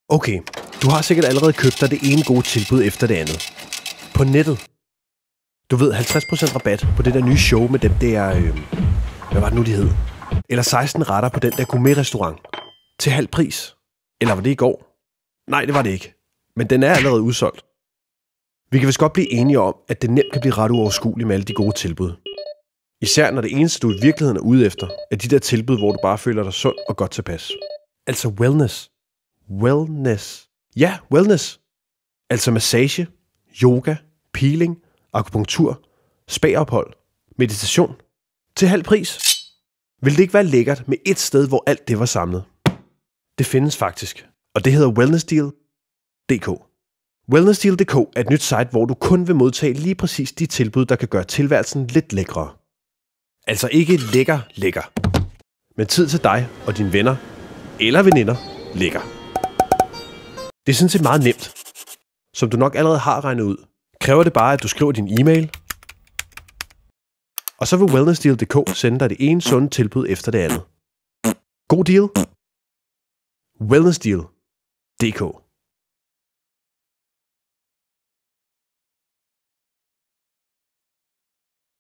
Okay, du har sikkert allerede købt dig det ene gode tilbud efter det andet. På nettet. Du ved, 50% rabat på det der nye show med den der... hvad var det nu, de hed? Eller 16 retter på den der gourmet-restaurant. Til halv pris. Eller var det i går? Nej, det var det ikke. Men den er allerede udsolgt. Vi kan vist godt blive enige om, at det nemt kan blive ret uoverskueligt med alle de gode tilbud. Især når det eneste, du i virkeligheden er ude efter, er de der tilbud, hvor du bare føler dig sund og godt tilpas. Altså wellness. Wellness. Ja, wellness. Altså massage, yoga, peeling, akupunktur, spa-ophold, meditation. Til halv pris. Vil det ikke være lækkert med et sted, hvor alt det var samlet? Det findes faktisk, og det hedder wellnessdeal.dk. Wellnessdeal.dk er et nyt site, hvor du kun vil modtage lige præcis de tilbud, der kan gøre tilværelsen lidt lækrere. Altså ikke lækker, men tid til dig og dine venner eller veninder lækker. Det er sådan set meget nemt. Som du nok allerede har regnet ud, kræver det bare, at du skriver din e-mail, og så vil wellnessdeal.dk sende dig det ene sunde tilbud efter det andet. God deal? Wellnessdeal.dk